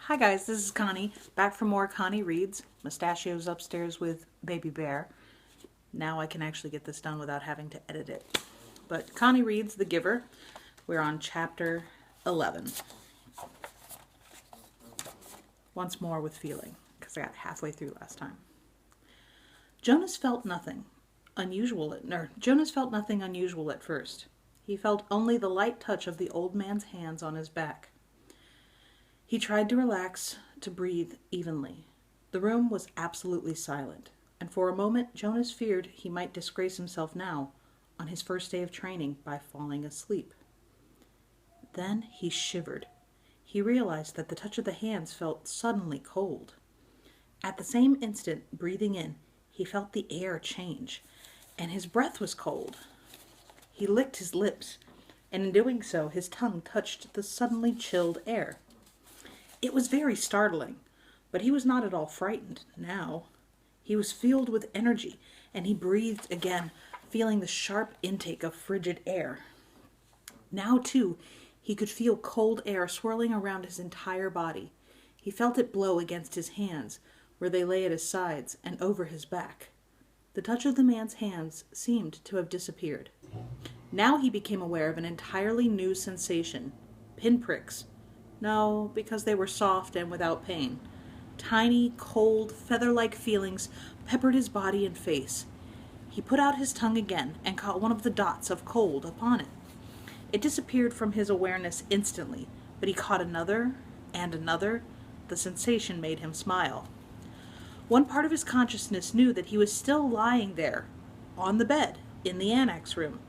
Hi guys, this is Connie, back for more Connie Reads. Mustachio's upstairs with Baby Bear. Now I can actually get this done without having to edit it. But Connie Reads The Giver. We're on chapter 11. Once more with feeling, because I got halfway through last time. Jonas felt nothing unusual at first. He felt only the light touch of the old man's hands on his back. He tried to relax, to breathe evenly. The room was absolutely silent, and for a moment Jonas feared he might disgrace himself now, on his first day of training, by falling asleep. Then he shivered. He realized that the touch of the hands felt suddenly cold. At the same instant, breathing in, he felt the air change, and his breath was cold. He licked his lips, and in doing so, his tongue touched the suddenly chilled air. It was very startling, but he was not at all frightened now. He was filled with energy, and he breathed again, feeling the sharp intake of frigid air. Now, too, he could feel cold air swirling around his entire body. He felt it blow against his hands, where they lay at his sides, and over his back. The touch of the man's hands seemed to have disappeared. Now he became aware of an entirely new sensation. Pinpricks. No, because they were soft and without pain. Tiny, cold, feather-like feelings peppered his body and face. He put out his tongue again and caught one of the dots of cold upon it. It disappeared from his awareness instantly, but he caught another and another. The sensation made him smile. One part of his consciousness knew that he was still lying there, on the bed, in the annex room.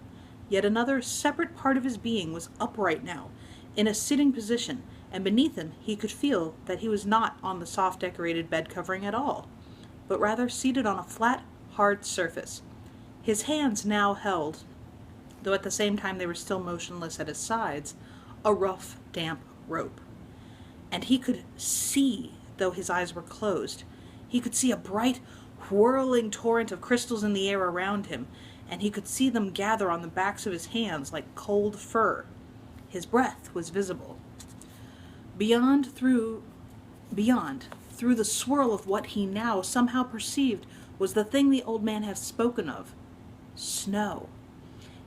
Yet another separate part of his being was upright now, in a sitting position, and beneath him he could feel that he was not on the soft decorated bed covering at all, but rather seated on a flat, hard surface. His hands now held, though at the same time they were still motionless at his sides, a rough, damp rope. And he could see, though his eyes were closed. He could see a bright, whirling torrent of crystals in the air around him, and he could see them gather on the backs of his hands like cold fur. His breath was visible. Beyond, through the swirl of what he now somehow perceived, was the thing the old man had spoken of. Snow.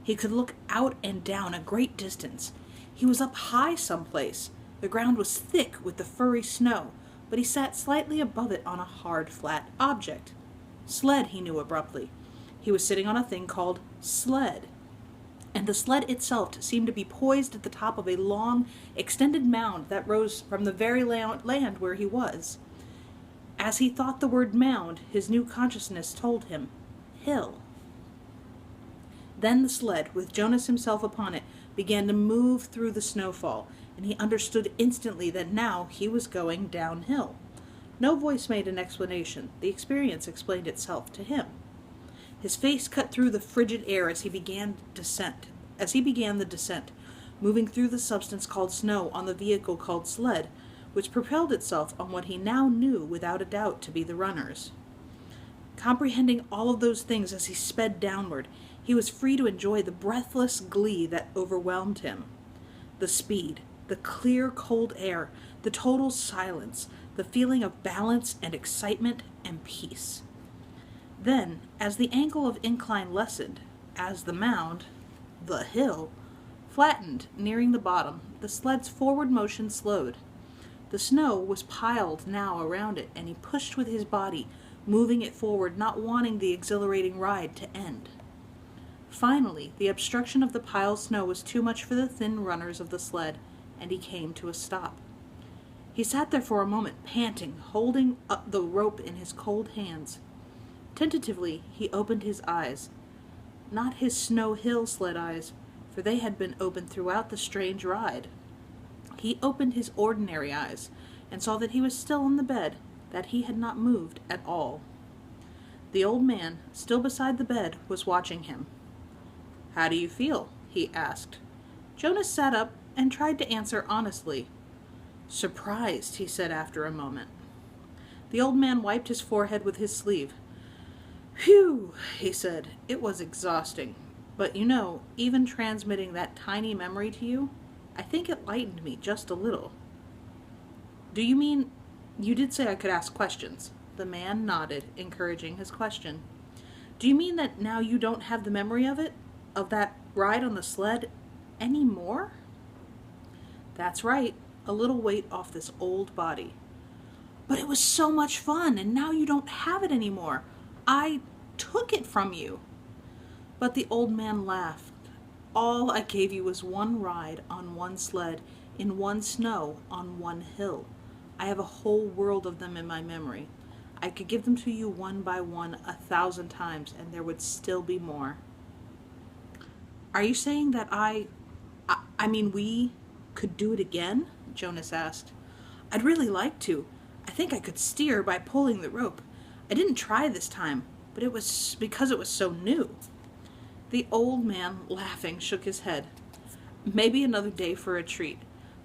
He could look out and down a great distance. He was up high someplace. The ground was thick with the furry snow, but he sat slightly above it on a hard, flat object. Sled, he knew abruptly. He was sitting on a thing called sled, and the sled itself seemed to be poised at the top of a long, extended mound that rose from the very land where he was. As he thought the word mound, his new consciousness told him, hill. Then the sled, with Jonas himself upon it, began to move through the snowfall, and he understood instantly that now he was going downhill. No voice made an explanation. The experience explained itself to him. His face cut through the frigid air as he began the descent, moving through the substance called snow on the vehicle called sled, which propelled itself on what he now knew without a doubt to be the runners. Comprehending all of those things as he sped downward, he was free to enjoy the breathless glee that overwhelmed him. The speed, the clear, cold air, the total silence, the feeling of balance and excitement and peace. Then, as the angle of incline lessened, as the mound, the hill, flattened, nearing the bottom, the sled's forward motion slowed. The snow was piled now around it, and he pushed with his body, moving it forward, not wanting the exhilarating ride to end. Finally, the obstruction of the piled snow was too much for the thin runners of the sled, and he came to a stop. He sat there for a moment, panting, holding up the rope in his cold hands. Tentatively, he opened his eyes. Not his Snow Hill sled eyes, for they had been open throughout the strange ride. He opened his ordinary eyes, and saw that he was still on the bed, that he had not moved at all. The old man, still beside the bed, was watching him. "How do you feel?" he asked. Jonas sat up and tried to answer honestly. "Surprised," he said after a moment. The old man wiped his forehead with his sleeve. "Phew," he said, "it was exhausting. But even transmitting that tiny memory to you, I think it lightened me just a little." Do you mean, you did say I could ask questions? The man nodded, encouraging his question. Do you mean that now you don't have the memory of it? Of that ride on the sled anymore? That's right. A little weight off this old body. But it was so much fun, and now you don't have it anymore. I took it from you. But the old man laughed. All I gave you was one ride on one sled, in one snow, on one hill. I have a whole world of them in my memory. I could give them to you one by one 1,000 times, and there would still be more. Are you saying that I mean we could do it again? Jonas asked. I'd really like to. I think I could steer by pulling the rope. I didn't try this time, but it was because it was so new. The old man, laughing, shook his head. Maybe another day for a treat,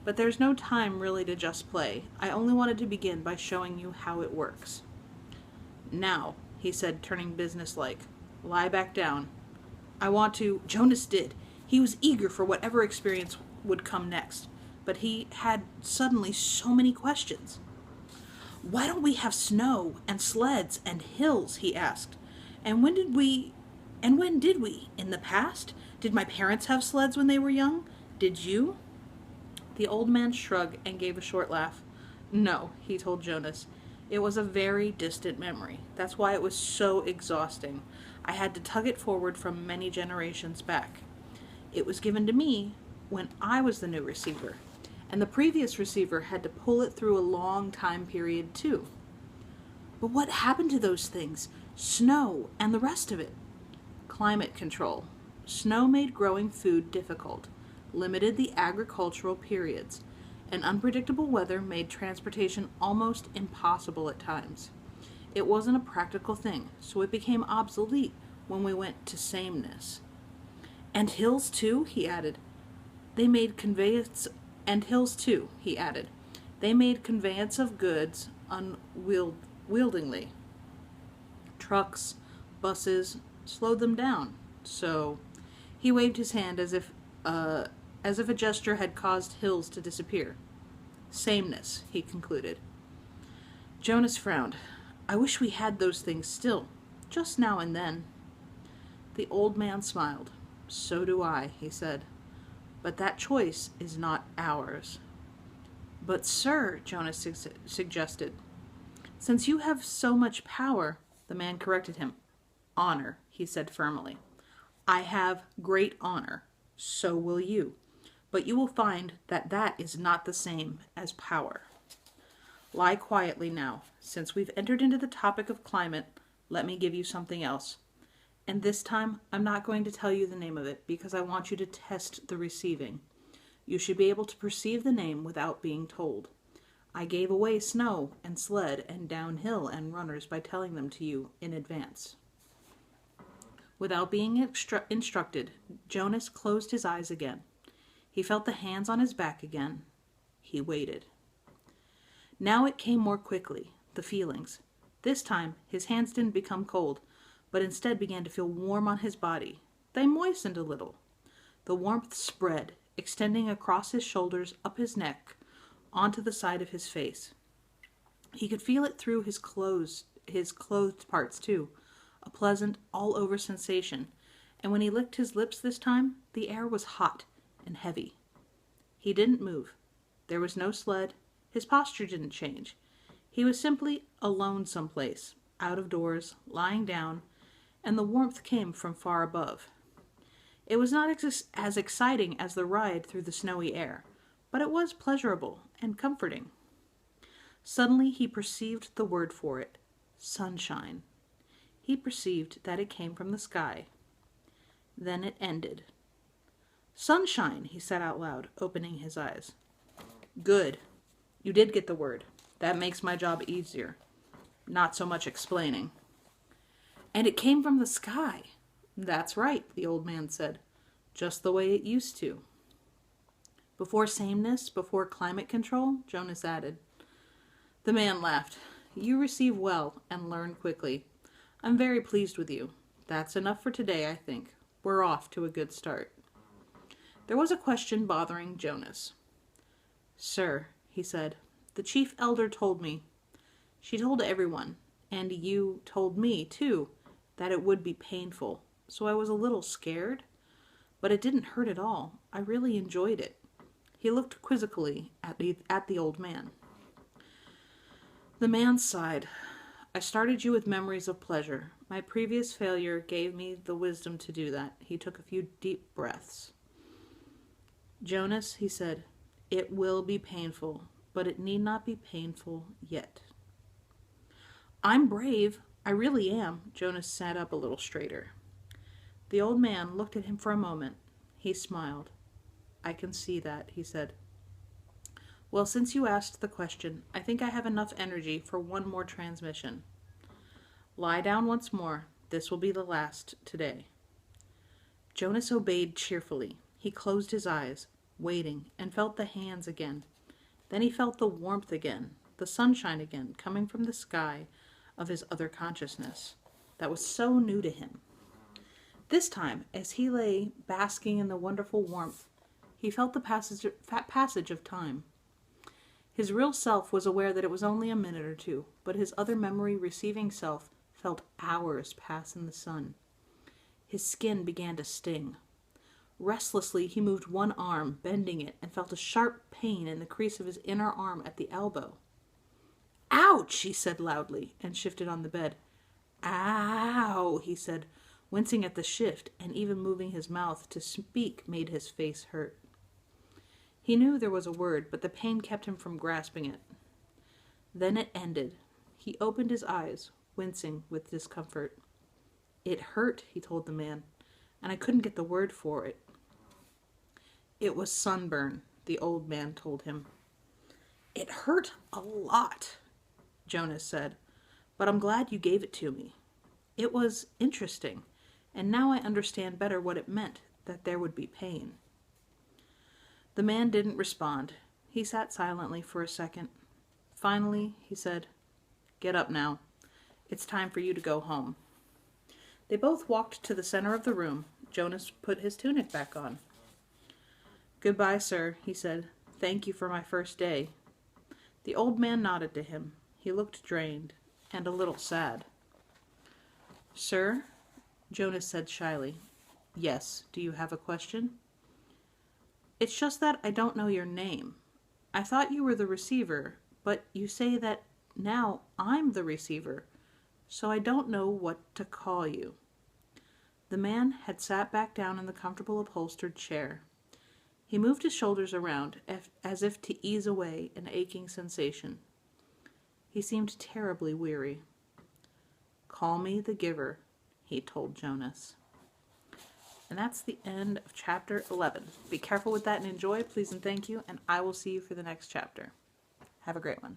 but there's no time really to just play. I only wanted to begin by showing you how it works. Now, he said, turning businesslike, lie back down. I want to... Jonas did. He was eager for whatever experience would come next, but he had suddenly so many questions. Why don't we have snow and sleds and hills, he asked. And when did we... In the past? Did my parents have sleds when they were young? Did you? The old man shrugged and gave a short laugh. No, he told Jonas. It was a very distant memory. That's why it was so exhausting. I had to tug it forward from many generations back. It was given to me when I was the new receiver, and the previous receiver had to pull it through a long time period too. But what happened to those things? Snow and the rest of it? Climate control. Snow made growing food difficult, limited the agricultural periods, and unpredictable weather made transportation almost impossible at times. It wasn't a practical thing, so it became obsolete when we went to sameness. And hills too, he added. They made conveyance of goods unwieldingly. Trucks, buses slowed them down. So he waved his hand as if a gesture had caused hills to disappear. Sameness, he concluded. Jonas frowned. I wish we had those things still, just now and then. The old man smiled. So do I, he said. But that choice is not ours. But sir, Jonas suggested, since you have so much power, the man corrected him. Honor, he said firmly. I have great honor. So will you. But you will find that that is not the same as power. Lie quietly now. Since we've entered into the topic of climate, let me give you something else. And this time, I'm not going to tell you the name of it because I want you to test the receiving. You should be able to perceive the name without being told. I gave away snow and sled and downhill and runners by telling them to you in advance. Without being instructed, Jonas closed his eyes again. He felt the hands on his back again. He waited. Now it came more quickly, the feelings. This time, his hands didn't become cold, but instead began to feel warm on his body. They moistened a little. The warmth spread, extending across his shoulders, up his neck, onto the side of his face. He could feel it through his clothed parts too, a pleasant, all-over sensation, and when he licked his lips this time, the air was hot and heavy. He didn't move. There was no sled. His posture didn't change. He was simply alone someplace, out of doors, lying down, and the warmth came from far above. It was not as exciting as the ride through the snowy air, but it was pleasurable and comforting. Suddenly he perceived the word for it, sunshine. He perceived that it came from the sky. Then it ended. Sunshine, he said out loud, opening his eyes. Good. You did get the word. That makes my job easier. Not so much explaining. And it came from the sky. That's right, the old man said. Just the way it used to. Before sameness, before climate control, Jonas added. The man laughed. You receive well and learn quickly. I'm very pleased with you. That's enough for today, I think. We're off to a good start. There was a question bothering Jonas. Sir, he said, The chief elder told me. She told everyone, and you told me, too, that it would be painful. So I was a little scared, but it didn't hurt at all. I really enjoyed it. He looked quizzically at the old man. The man sighed. I started you with memories of pleasure. My previous failure gave me the wisdom to do that. He took a few deep breaths. Jonas, he said, it will be painful, but it need not be painful yet. I'm brave. I really am. Jonas sat up a little straighter. The old man looked at him for a moment. He smiled. I can see that, he said. Well, since you asked the question, I think I have enough energy for one more transmission. Lie down once more. This will be the last today. Jonas obeyed cheerfully. He closed his eyes, waiting, and felt the hands again. Then he felt the warmth again, the sunshine again, coming from the sky of his other consciousness that was so new to him. This time, as he lay basking in the wonderful warmth, he felt the passage of time. His real self was aware that it was only a minute or two, but his other memory-receiving self felt hours pass in the sun. His skin began to sting. Restlessly, he moved one arm, bending it, and felt a sharp pain in the crease of his inner arm at the elbow. Ouch, he said loudly, and shifted on the bed. Ow, he said, wincing at the shift, and even moving his mouth to speak made his face hurt. He knew there was a word, but the pain kept him from grasping it. Then it ended. He opened his eyes, wincing with discomfort. It hurt, he told the man, and I couldn't get the word for it. It was sunburn, the old man told him. It hurt a lot, Jonas said, but I'm glad you gave it to me. It was interesting, and now I understand better what it meant, that there would be pain. The man didn't respond. He sat silently for a second. Finally, he said, Get up now. It's time for you to go home. They both walked to the center of the room. Jonas put his tunic back on. Goodbye, sir, he said. Thank you for my first day. The old man nodded to him. He looked drained and a little sad. Sir, Jonas said shyly. Yes, do you have a question? It's just that I don't know your name. I thought you were the receiver, but you say that now I'm the receiver, so I don't know what to call you. The man had sat back down in the comfortable upholstered chair. He moved his shoulders around as if to ease away an aching sensation. He seemed terribly weary. Call me the giver, he told Jonas. And that's the end of chapter 11. Be careful with that and enjoy, please and thank you, and I will see you for the next chapter. Have a great one.